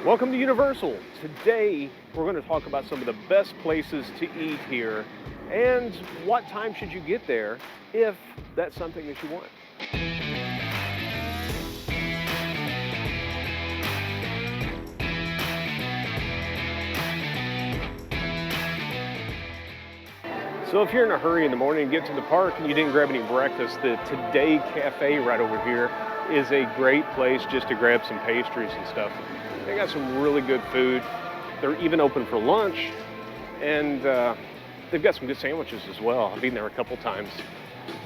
Welcome to Universal. Today we're going to talk about some of the best places to eat here and what time should you get there if that's something that you want. So if you're in a hurry in the morning and get to the park and you didn't grab any breakfast, the Today Cafe right over here is a great place just to grab some pastries and stuff. They got some really good food. They're even open for lunch, and they've got some good sandwiches as well. I've eaten there a couple times.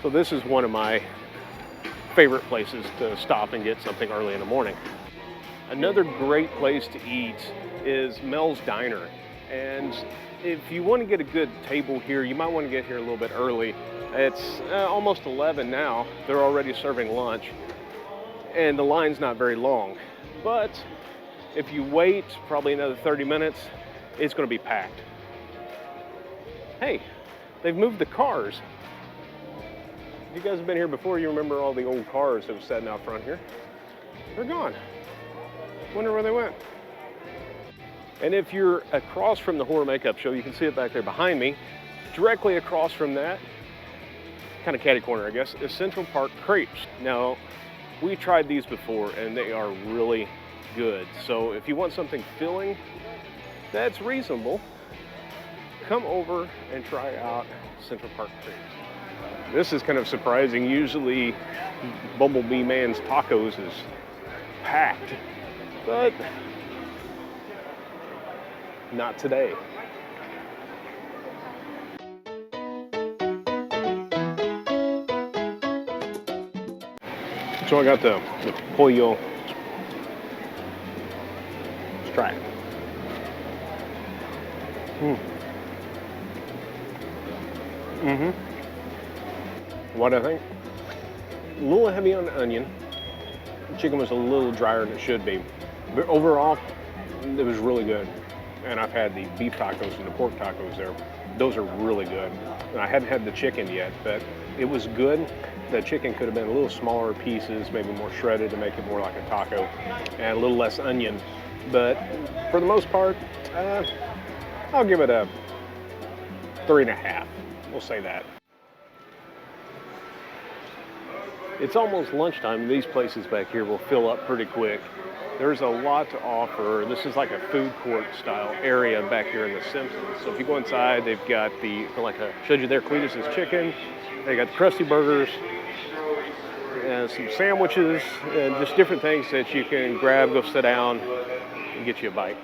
So this is one of my favorite places to stop and get something early in the morning. Another great place to eat is Mel's Diner. And if you want to get a good table here, you might want to get here a little bit early. It's almost 11 now. They're already serving lunch, and the line's not very long. But if you wait probably another 30 minutes, it's going to be packed. Hey, they've moved the cars. If you guys have been here before, you remember all the old cars that were sitting out front here. They're gone. Wonder where they went. And if you're across from the horror makeup show, you can see it back there behind me. Directly across from that, kind of catty corner, I guess, is Central Park Crepes. Now, we tried these before and they are really good. So if you want something filling that's reasonable, come over and try out Central Park Crepes. This is kind of surprising. Usually Bumblebee Man's Tacos is packed, but not today. So I got the pollo. Let's try it. What I think? A little heavy on the onion. The chicken was a little drier than it should be. But overall, it was really good. And I've had the beef tacos and the pork tacos there. Those are really good. And I hadn't had the chicken yet, but it was good. The chicken could have been a little smaller pieces, maybe more shredded to make it more like a taco, and a little less onion. But for the most part, I'll give it a 3.5. We'll say that. It's almost lunchtime. These places back here will fill up pretty quick. There's a lot to offer. This is like a food court style area back here in the Simpsons. So if you go inside, they've got the, like I showed you there, Cletus's chicken. They got the Krusty Burgers, and some sandwiches, and just different things that you can grab, go sit down, and get you a bite.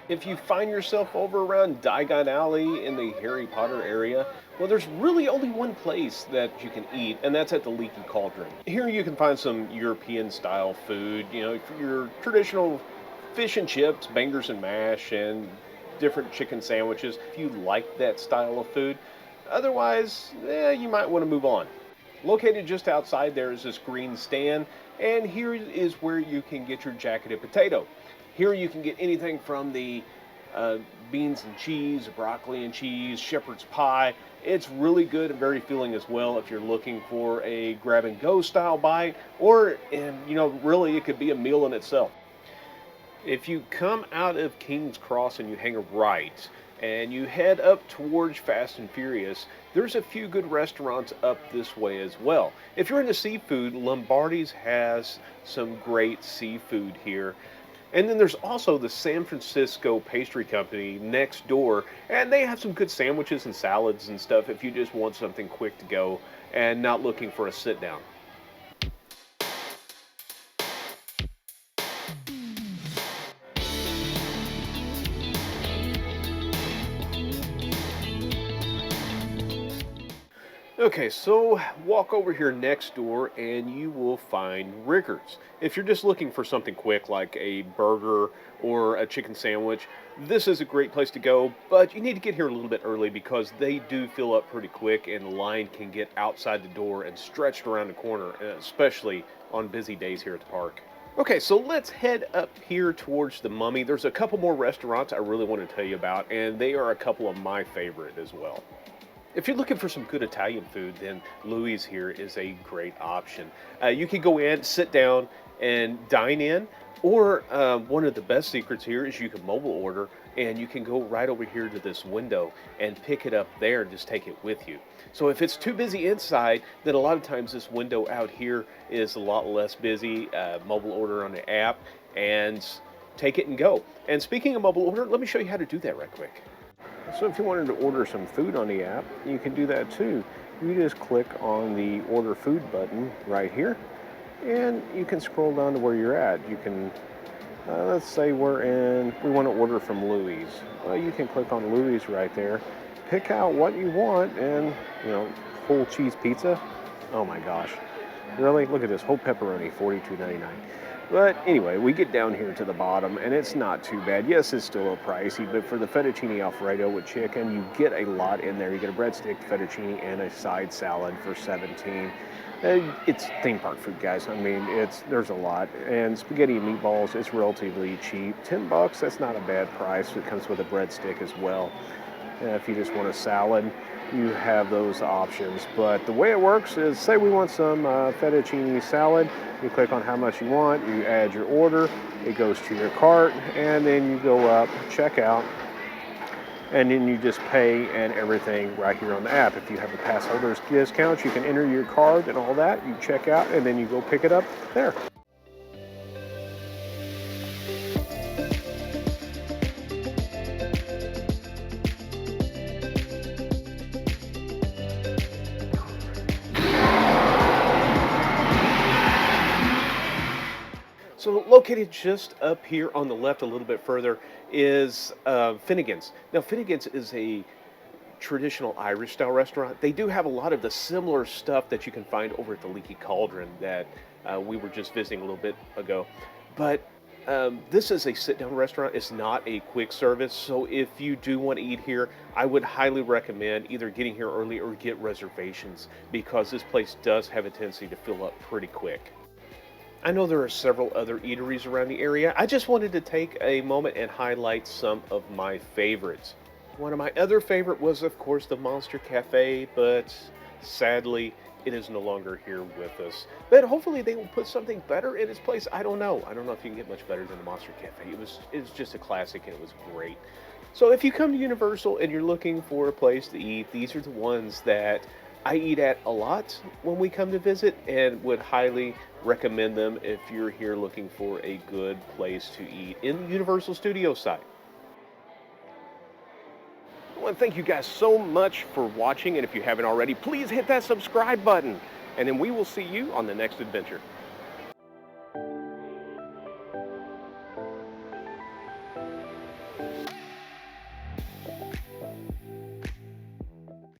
If you find yourself over around Diagon Alley in the Harry Potter area, well, there's really only one place that you can eat, and that's at the Leaky Cauldron. Here you can find some European-style food, you know, your traditional fish and chips, bangers and mash, and different chicken sandwiches, if you like that style of food. Otherwise, you might want to move on. Located just outside there is this green stand, and here is where you can get your jacketed potato. Here you can get anything from the beans and cheese, broccoli and cheese, shepherd's pie. It's really good and very filling as well if you're looking for a grab-and-go style bite, or, you know, really it could be a meal in itself. If you come out of King's Cross and you hang a right, and you head up towards Fast and Furious, there's a few good restaurants up this way as well. If you're into seafood, Lombardi's has some great seafood here. And then there's also the San Francisco Pastry Company next door, and they have some good sandwiches and salads and stuff if you just want something quick to go and not looking for a sit down. Okay, so walk over here next door and you will find Rickard's. If you're just looking for something quick like a burger or a chicken sandwich, this is a great place to go, but you need to get here a little bit early because they do fill up pretty quick and the line can get outside the door and stretched around the corner, especially on busy days here at the park. Okay, so let's head up here towards the Mummy. There's a couple more restaurants I really want to tell you about, and they are a couple of my favorite as well. If you're looking for some good Italian food, then Louis here is a great option. You can go in, sit down, and dine in. Or one of the best secrets here is you can mobile order and you can go right over here to this window and pick it up there and just take it with you. So if it's too busy inside, then a lot of times this window out here is a lot less busy. Mobile order on the app and take it and go. And speaking of mobile order, let me show you how to do that right quick. So if you wanted to order some food on the app, you can do that too. You just click on the order food button right here, and you can scroll down to where you're at. You can, let's say we want to order from Louis. Well, you can click on Louis right there, pick out what you want, and whole cheese pizza. Oh my gosh, really? Look at this, whole pepperoni, $42.99. But anyway, we get down here to the bottom, and it's not too bad. Yes, it's still a pricey, but for the fettuccine Alfredo with chicken, you get a lot in there. You get a breadstick, fettuccine, and a side salad for $17. It's theme park food, guys. I mean, there's a lot. And spaghetti and meatballs, it's relatively cheap. $10, that's not a bad price. It comes with a breadstick as well. If you just want a salad, you have those options. But the way it works is, say we want some fettuccine salad, you click on how much you want, you add your order, it goes to your cart, and then you go up, check out, and then you just pay and everything right here on the app. If you have a pass holder's discount, you can enter your card and all that, you check out, and then you go pick it up there. So located just up here on the left a little bit further is Finnegans. Now Finnegans is a traditional Irish style restaurant. They do have a lot of the similar stuff that you can find over at the Leaky Cauldron that we were just visiting a little bit ago. But this is a sit down restaurant. It's not a quick service. So if you do want to eat here, I would highly recommend either getting here early or get reservations, because this place does have a tendency to fill up pretty quick. I know there are several other eateries around the area. I just wanted to take a moment and highlight some of my favorites. One of my other favorite was, of course, the Monster Cafe, but sadly, it is no longer here with us. But hopefully they will put something better in its place. I don't know. I don't know if you can get much better than the Monster Cafe. It was just a classic, and it was great. So if you come to Universal and you're looking for a place to eat, these are the ones that I eat at a lot when we come to visit, and would highly recommend them if you're here looking for a good place to eat in the Universal Studios side. I want to thank you guys so much for watching, and if you haven't already, please hit that subscribe button, and then we will see you on the next adventure.